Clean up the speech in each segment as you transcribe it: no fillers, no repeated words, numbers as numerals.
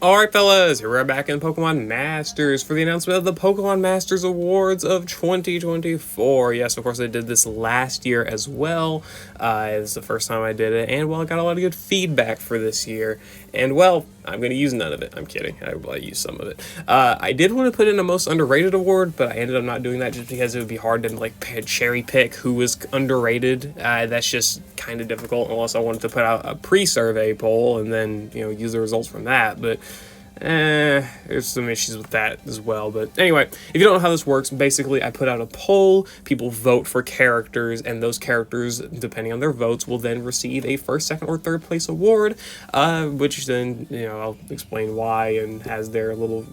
Alright fellas, here we're back in Pokemon Masters for the announcement of the Pokemon Masters Awards of 2024. Yes, of course I did this last year as well. It's the first time I did it, and well, I got a lot of good feedback for this year. And well, I'm going to use none of it. I'm kidding. I will use some of it. I did want to put in a most underrated award, but I ended up not doing that just because it would be hard to like cherry pick who was underrated. That's just kind of difficult unless I wanted to put out a pre-survey poll and then use the results from that. But there's some issues with that as well. But anyway, if you don't know how this works, basically I put out a poll, people vote for characters, and those characters, depending on their votes, will then receive a first, second, or third place award, which then, I'll explain why, and has their little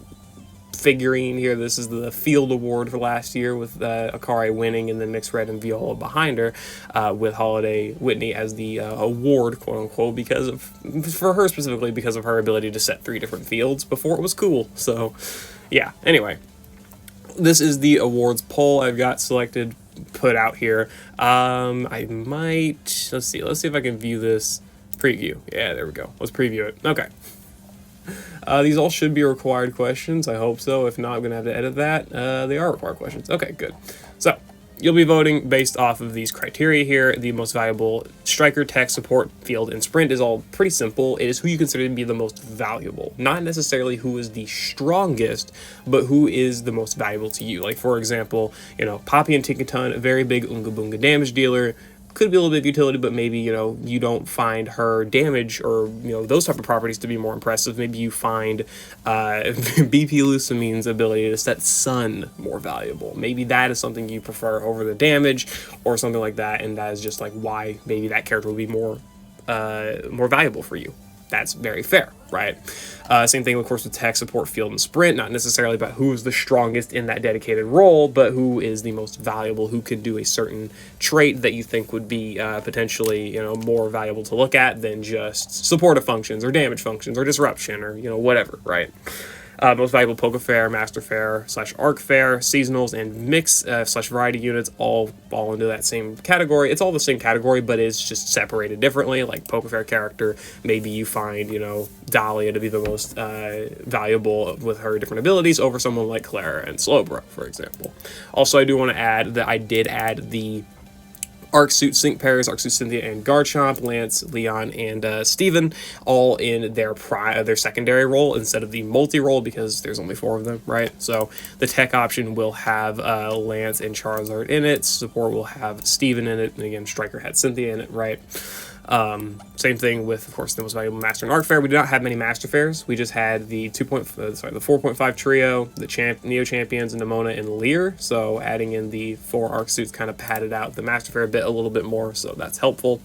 figurine here. This is the Field Award for last year with Akari winning, and then Mixed Red and Viola behind her, with Holiday Whitney as the award, quote unquote, for her specifically, because of her ability to set 3 different fields before it was cool. So yeah, anyway, this is the awards poll I've got selected, put out here. I might, let's see if I can view this preview. Yeah, there we go. Let's preview it. Okay. These all should be required questions. I hope so. If not, I'm going to have to edit that. They are required questions. Okay, good. So, you'll be voting based off of these criteria here. The most valuable striker, tech, support, field, and sprint is all pretty simple. It is who you consider to be the most valuable. Not necessarily who is the strongest, but who is the most valuable to you. Like, for example, Poppy and Tinkaton, a very big Unga Boonga damage dealer. Could be a little bit of utility, but maybe, you don't find her damage or, those type of properties to be more impressive. Maybe you find BP Lucamine's ability to set Sun more valuable. Maybe that is something you prefer over the damage or something like that, and that is just like why maybe that character will be more valuable for you. That's very fair, right? Same thing, of course, with tech, support, field, and sprint. Not necessarily about who is the strongest in that dedicated role, but who is the most valuable, who could do a certain trait that you think would be potentially, more valuable to look at than just supportive functions or damage functions or disruption or, whatever, right? Most valuable Poke Fair, Master Fair / Arc Fair, Seasonals, and Mix / Variety units all fall into that same category. It's all the same category, but it's just separated differently. Like Poke Fair character, maybe you find, Dahlia to be the most valuable with her different abilities over someone like Clara and Slowbro, for example. Also, I do want to add that I did add the Arc Suit Sync pairs, Arc Suit Cynthia and Garchomp, Lance, Leon, and Steven, all in their secondary role instead of the multi-role, because there's only 4 of them, right? So the tech option will have Lance and Charizard in it, support will have Steven in it, and again, Striker had Cynthia in it, right? Same thing with, of course, the most valuable Master and Arc Fair. We did not have many Master Fairs. We just had the 4.5 trio, the Neo Champions, Nimona and Lear. So adding in the 4 Arc Suits kind of padded out the Master Fair a little bit more, so that's helpful.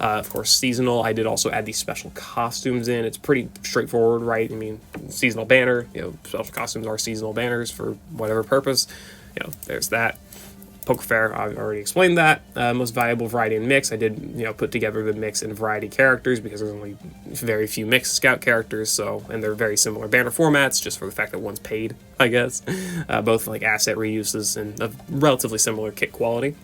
Of course, seasonal, I did also add these special costumes in. It's pretty straightforward, right? I mean, seasonal banner, special costumes are seasonal banners for whatever purpose. There's that. Poke Fair, I've already explained that. Most valuable variety and mix, I did put together the mix and variety characters because there's only very few mixed scout characters, and they're very similar banner formats, just for the fact that one's paid, I guess. Both like asset reuses and of relatively similar kit quality.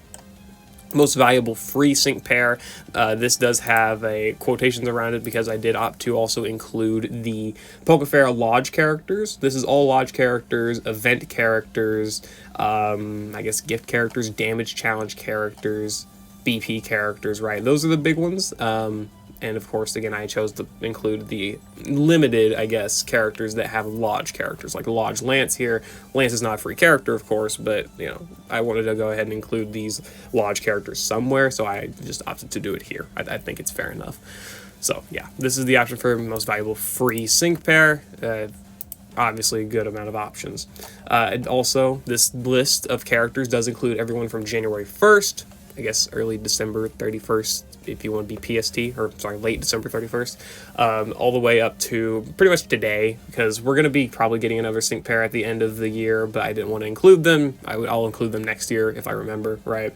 Most valuable free sync pair. This does have a quotations around it because I did opt to also include the Poke Fair Lodge characters. This is all Lodge characters, event characters, I guess gift characters, damage challenge characters, BP characters, right? Those are the big ones. And of course, again, I chose to include the limited, I guess, characters that have Lodge characters, like Lodge Lance here. Lance is not a free character, of course, but, I wanted to go ahead and include these Lodge characters somewhere, so I just opted to do it here. I think it's fair enough. So, yeah, this is the option for most valuable free sync pair. Obviously a good amount of options. And also, this list of characters does include everyone from January 1st, I guess early December 31st, if you want to be PST, or sorry, late December 31st, all the way up to pretty much today, because we're going to be probably getting another sync pair at the end of the year, but I didn't want to include them. I'll include them next year if I remember, right?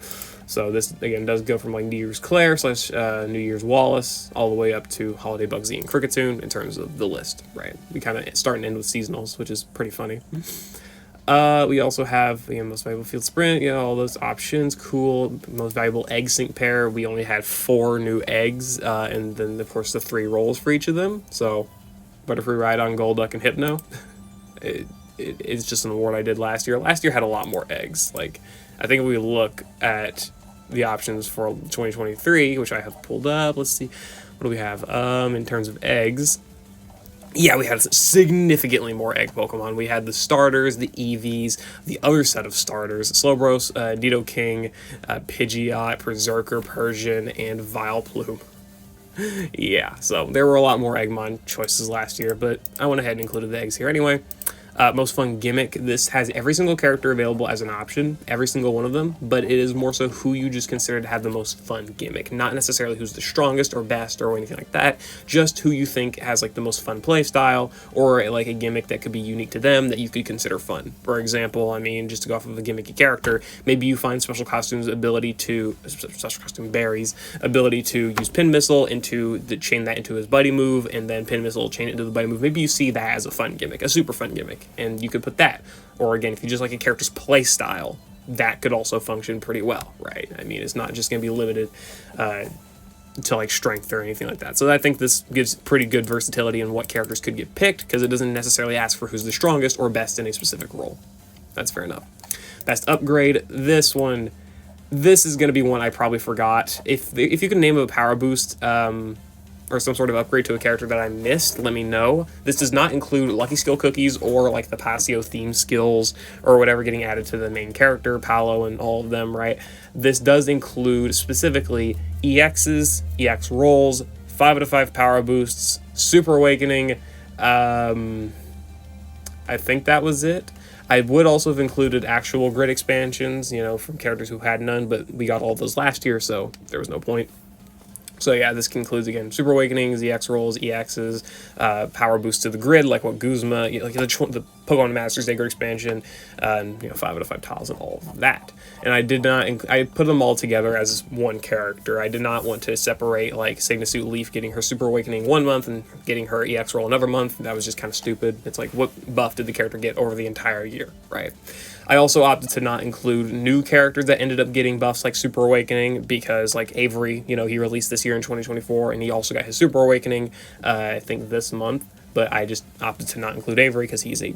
So this, again, does go from like New Year's Claire / New Year's Wallace all the way up to Holiday Bugsy and Cricketune in terms of the list, right? We kind of start and end with seasonals, which is pretty funny. We also have, most valuable field sprint, all those options, cool. Most valuable egg sync pair, we only had 4 new eggs, and then, of course, the 3 rolls for each of them. So, Butterfree, Rhydon, Golduck, and Hypno. It's just an award I did last year. Last year had a lot more eggs. Like, I think if we look at the options for 2023, which I have pulled up, let's see, what do we have? In terms of eggs, yeah, we had significantly more egg Pokemon. We had the starters, the EVs, the other set of starters, Slowbros, Nidoking, Pidgeot, Berserker, Persian, and Vileplume. Yeah, so there were a lot more Eggmon choices last year, but I went ahead and included the eggs here anyway. Most fun gimmick. This has every single character available as an option, every single one of them, but it is more so who you just consider to have the most fun gimmick. Not necessarily who's the strongest or best or anything like that, just who you think has like the most fun play style or like a gimmick that could be unique to them that you could consider fun. For example, I mean, just to go off of a gimmicky character, maybe you find Special Costume's ability to, Special Costume Barry's ability to use Pin Missile chain that into his Buddy move, and then Pin Missile chain it into the Buddy move. Maybe you see that as a fun gimmick, a super fun gimmick, and you could put that. Or again, if you just like a character's play style, that could also function pretty well, right? I mean, it's not just going to be limited to like strength or anything like that. So I think this gives pretty good versatility in what characters could get picked, because it doesn't necessarily ask for who's the strongest or best in a specific role. That's fair enough. Best upgrade, this is going to be one I probably forgot. If you can name a power boost, or some sort of upgrade to a character that I missed, let me know. This does not include Lucky Skill Cookies or like the Pasio theme skills or whatever getting added to the main character, Paolo and all of them, right? This does include specifically EXs, EX rolls, 5 out of 5 power boosts, Super Awakening. I think that was it. I would also have included actual grid expansions, you know, from characters who had none, but we got all of those last year, so there was no point. So yeah, this concludes again Super Awakenings, EX rolls, EXs, power boost to the grid, like what Guzma, like the Pokemon Masters Day grid expansion, and 5 out of 5 tiles and all of that. And I did not, I put them all together as one character. I did not want to separate like Signasuit Leaf getting her Super Awakening 1 month and getting her EX roll another month. That was just kind of stupid. It's like, what buff did the character get over the entire year, right? I also opted to not include new characters that ended up getting buffs like Super Awakening, because like Avery, he released this year in 2024, and he also got his Super Awakening, I think this month, but I just opted to not include Avery because he's a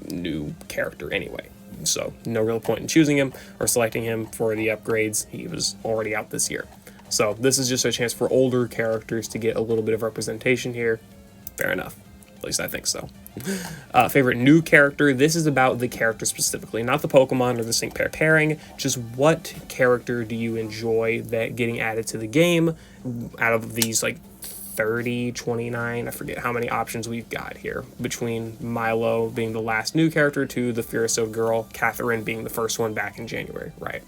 new character anyway. So no real point in choosing him or selecting him for the upgrades. He was already out this year. So this is just a chance for older characters to get a little bit of representation here. Fair enough. At least I think so. Favorite new character. This is about the character specifically, not the Pokemon or the sync pair pairing. Just what character do you enjoy that getting added to the game out of these like 30, 29, I forget how many options we've got here, between Milo being the last new character to the Furioso girl, Catherine being the first one back in January, right?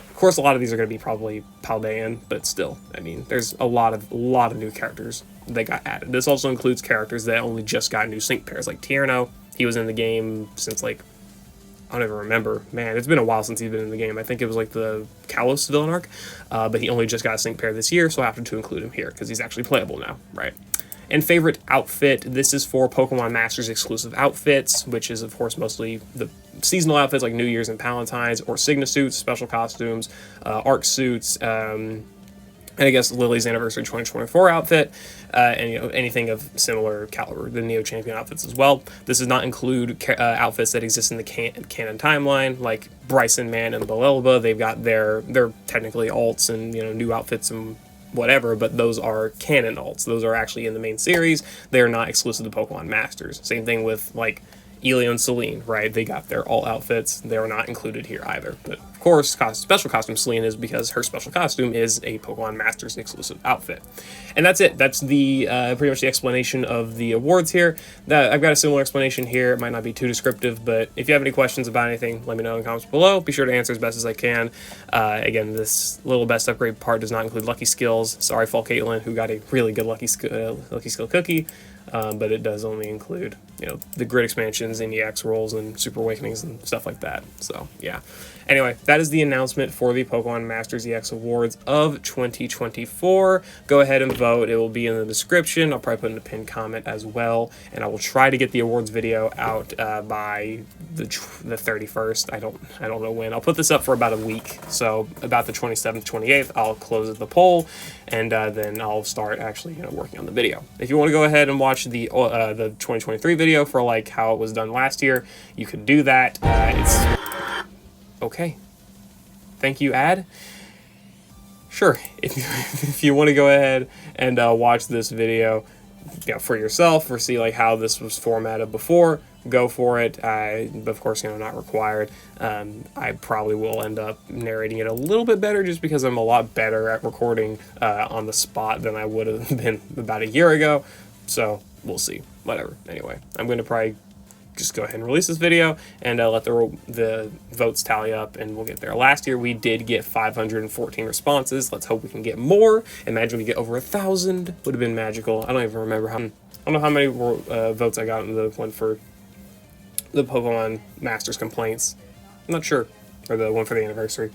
Of course, a lot of these are going to be probably Paldean, but still, I mean, there's a lot of new characters that got added. This also includes characters that only just got new sync pairs, like Tierno. He was in the game since like, I don't even remember. Man, it's been a while since he's been in the game. I think it was like the Kalos villain arc, but he only just got a sync pair this year, so I opted to include him here because he's actually playable now, right? And favorite outfit, this is for Pokemon Masters exclusive outfits, which is of course mostly the seasonal outfits like New Year's and Valentine's, or Signasuits, special costumes, ARC suits, and I guess Lily's Anniversary 2024 outfit, and anything of similar caliber, the Neo Champion outfits as well. This does not include outfits that exist in the canon timeline, like Bryson Man and Belelba. They've got they're technically alts and new outfits and whatever, but those are canon alts. Those are actually in the main series. They're not exclusive to Pokemon Masters. Same thing with like Elio and Celine, right? They got their alt outfits. They're not included here either. But of course, special costume Celine is because her special costume is a Pokemon Masters exclusive outfit. And that's it. That's the pretty much the explanation of the awards here. I've got a similar explanation here. It might not be too descriptive, but if you have any questions about anything, let me know in the comments below. Be sure to answer as best as I can. Again, this little best upgrade part does not include Lucky Skills. Sorry, Fall Caitlin, who got a really good Lucky Skill cookie. But it does only include, the grid expansions and EX rolls and Super Awakenings and stuff like that. So, yeah. Anyway, that is the announcement for the Pokemon Masters EX Awards of 2024. Go ahead and vote. It will be in the description. I'll probably put in a pinned comment as well. And I will try to get the awards video out by the 31st. I don't know when. I'll put this up for about a week. So about the 27th, 28th, I'll close the poll. And then I'll start actually working on the video. If you want to go ahead and watch watch the 2023 video for like how it was done last year, you could do that. It's okay. Thank you, ad. Sure, if you want to go ahead and watch this video, for yourself, or see like how this was formatted before, go for it. But of course, not required. I probably will end up narrating it a little bit better, just because I'm a lot better at recording on the spot than I would have been about a year ago. So we'll see. Whatever. Anyway, I'm going to probably just go ahead and release this video and let the votes tally up, and we'll get there. Last year we did get 514 responses. Let's hope we can get more. Imagine we get over 1,000. Would have been magical. I don't even remember how. I don't know how many votes I got in the one for the Pokemon Masters complaints. I'm not sure. Or the one for the anniversary.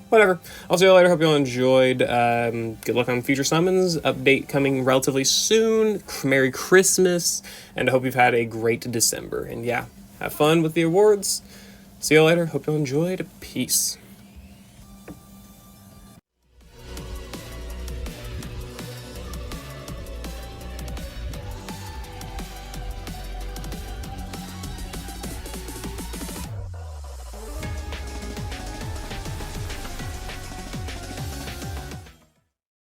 Whatever. I'll see you later. Hope you all enjoyed. Good luck on future summons. Update coming relatively soon. Merry Christmas. And I hope you've had a great December. And yeah, have fun with the awards. See you later. Hope you all enjoyed. Peace.